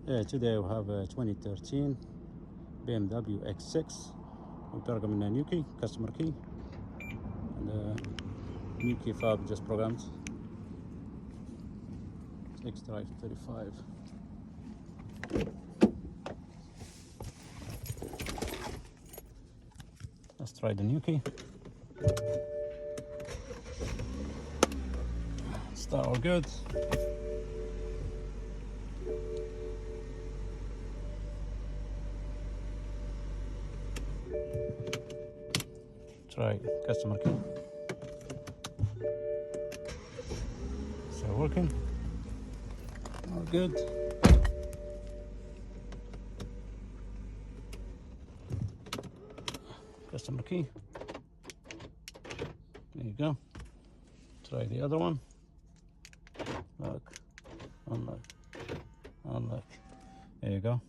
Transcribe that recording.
Today we have a 2013 BMW X6 with Bergman new key, customer key, and new key fob just programmed. X-Drive 35. Let's try the new key. Start all good. Try customer key. So working. All good. Customer key. There you go. Try the other one. Lock, unlock, unlock. There you go.